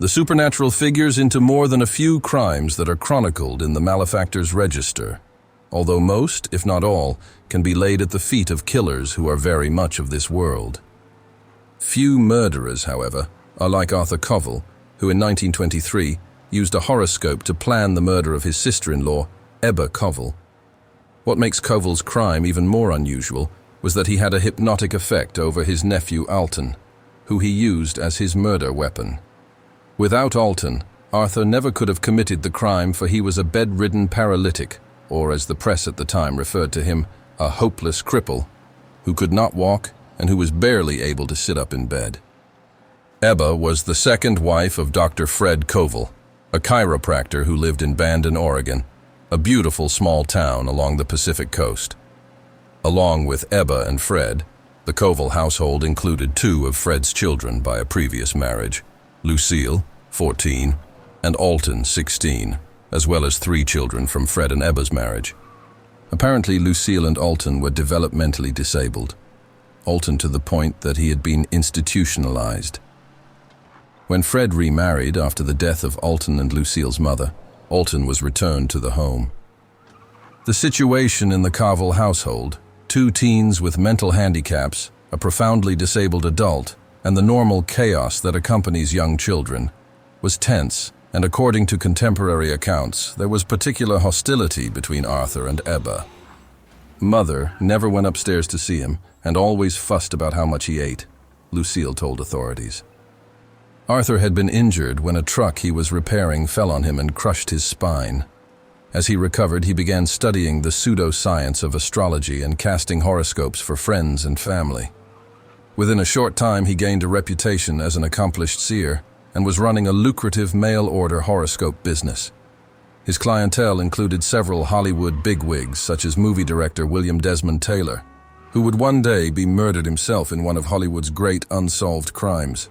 the supernatural figures into more than a few crimes that are chronicled in the Malefactor's register, although most, if not all, can be laid at the feet of killers who are very much of this world. Few murderers, however, are like Arthur Covell, who in 1923 used a horoscope to plan the murder of his sister-in-law, Ebba Covell. What makes Covell's crime even more unusual was that he had a hypnotic effect over his nephew Alton, who he used as his murder weapon. Without Alton, Arthur never could have committed the crime, for he was a bedridden paralytic, or as the press at the time referred to him, a hopeless cripple, who could not walk and who was barely able to sit up in bed. Ebba was the second wife of Dr. Fred Covell, a chiropractor who lived in Bandon, Oregon, a beautiful small town along the Pacific coast. Along with Ebba and Fred, the Covell household included two of Fred's children by a previous marriage, Lucille, 14, and Alton, 16, as well as 3 children from Fred and Ebba's marriage. Apparently, Lucille and Alton were developmentally disabled, Alton to the point that he had been institutionalized. When Fred remarried after the death of Alton and Lucille's mother, Alton was returned to the home. The situation in the Covell household, 2 teens with mental handicaps, a profoundly disabled adult, and the normal chaos that accompanies young children, was tense, and according to contemporary accounts, there was particular hostility between Arthur and Ebba. Mother never went upstairs to see him and always fussed about how much he ate, Lucille told authorities. Arthur had been injured when a truck he was repairing fell on him and crushed his spine. As he recovered, he began studying the pseudoscience of astrology and casting horoscopes for friends and family. Within a short time, he gained a reputation as an accomplished seer and was running a lucrative mail-order horoscope business. His clientele included several Hollywood bigwigs, such as movie director William Desmond Taylor, who would one day be murdered himself in one of Hollywood's great unsolved crimes.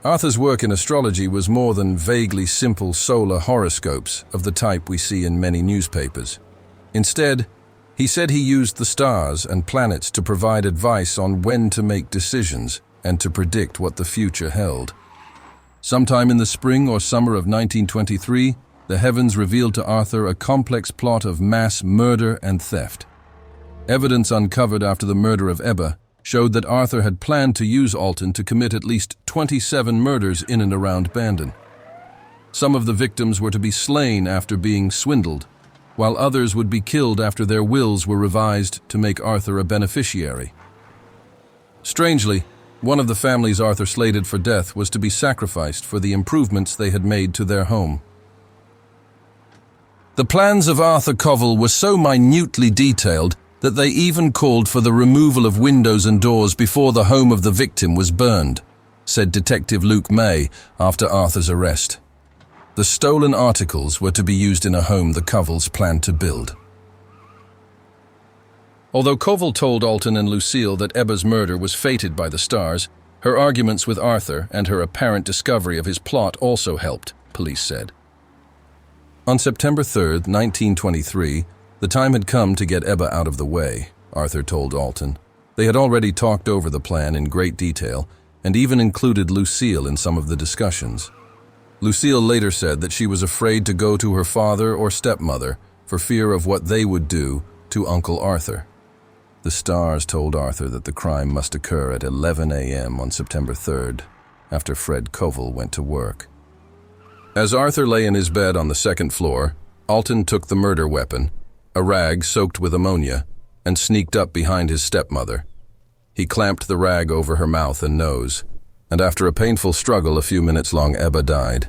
Arthur's work in astrology was more than vaguely simple solar horoscopes of the type we see in many newspapers. Instead, he said he used the stars and planets to provide advice on when to make decisions and to predict what the future held. Sometime in the spring or summer of 1923, the heavens revealed to Arthur a complex plot of mass murder and theft. Evidence uncovered after the murder of Ebba showed that Arthur had planned to use Alton to commit at least 27 murders in and around Bandon. Some of the victims were to be slain after being swindled, while others would be killed after their wills were revised to make Arthur a beneficiary. Strangely, one of the families Arthur slated for death was to be sacrificed for the improvements they had made to their home. The plans of Arthur Covell were so minutely detailed that they even called for the removal of windows and doors before the home of the victim was burned, said Detective Luke May after Arthur's arrest. The stolen articles were to be used in a home the Covells planned to build. Although Covell told Alton and Lucille that Ebba's murder was fated by the stars, her arguments with Arthur and her apparent discovery of his plot also helped, police said. On September 3, 1923, the time had come to get Ebba out of the way, Arthur told Alton. They had already talked over the plan in great detail and even included Lucille in some of the discussions. Lucille later said that she was afraid to go to her father or stepmother for fear of what they would do to Uncle Arthur. The stars told Arthur that the crime must occur at 11 a.m. on September 3rd, after Fred Covell went to work. As Arthur lay in his bed on the 2nd floor, Alton took the murder weapon, a rag soaked with ammonia, and sneaked up behind his stepmother. He clamped the rag over her mouth and nose, and after a painful struggle a few minutes long, Ebba died.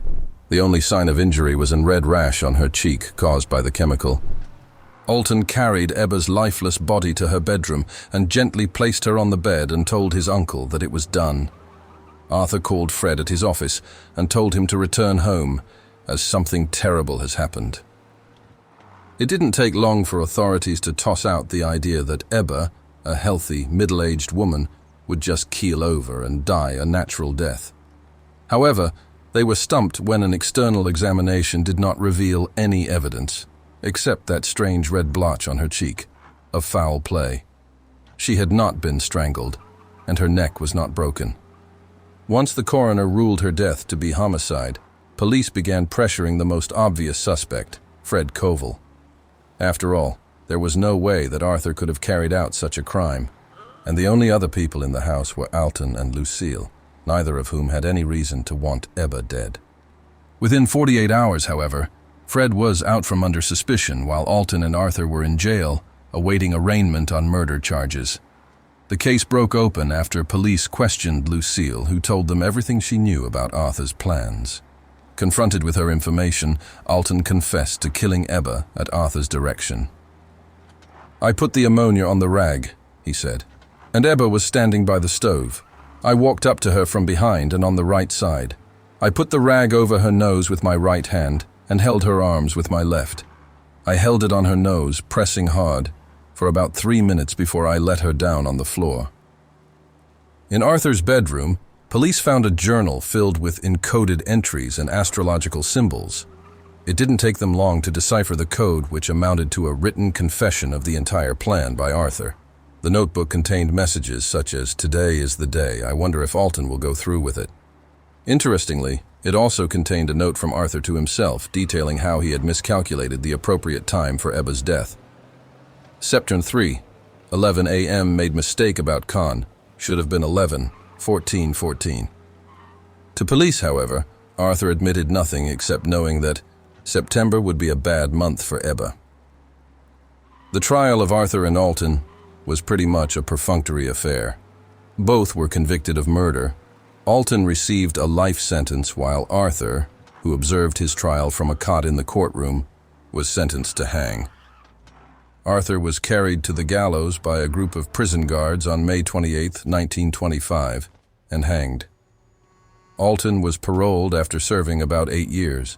The only sign of injury was a red rash on her cheek caused by the chemical. Alton carried Ebba's lifeless body to her bedroom and gently placed her on the bed and told his uncle that it was done. Arthur called Fred at his office and told him to return home, as something terrible has happened. It didn't take long for authorities to toss out the idea that Ebba, a healthy, middle-aged woman, would just keel over and die a natural death. However, they were stumped when an external examination did not reveal any evidence, except that strange red blotch on her cheek, of foul play. She had not been strangled, and her neck was not broken. Once the coroner ruled her death to be homicide, police began pressuring the most obvious suspect, Fred Covell. After all, there was no way that Arthur could have carried out such a crime, and the only other people in the house were Alton and Lucille, neither of whom had any reason to want Ebba dead. Within 48 hours, however, Fred was out from under suspicion while Alton and Arthur were in jail, awaiting arraignment on murder charges. The case broke open after police questioned Lucille, who told them everything she knew about Arthur's plans. Confronted with her information, Alton confessed to killing Ebba at Arthur's direction. "I put the ammonia on the rag," he said, "and Ebba was standing by the stove. I walked up to her from behind and on the right side. I put the rag over her nose with my right hand and held her arms with my left. I held it on her nose, pressing hard, for about 3 minutes before I let her down on the floor." In Arthur's bedroom, police found a journal filled with encoded entries and astrological symbols. It didn't take them long to decipher the code, which amounted to a written confession of the entire plan by Arthur. The notebook contained messages such as, "Today is the day. I wonder if Alton will go through with it." Interestingly, it also contained a note from Arthur to himself detailing how he had miscalculated the appropriate time for Ebba's death. September 3, 11 a.m. made mistake about Con, should have been 11:14:14. To police, however, Arthur admitted nothing except knowing that September would be a bad month for Ebba. The trial of Arthur and Alton was pretty much a perfunctory affair. Both were convicted of murder. Alton received a life sentence while Arthur, who observed his trial from a cot in the courtroom, was sentenced to hang. Arthur was carried to the gallows by a group of prison guards on May 28, 1925, and hanged. Alton was paroled after serving about 8 years.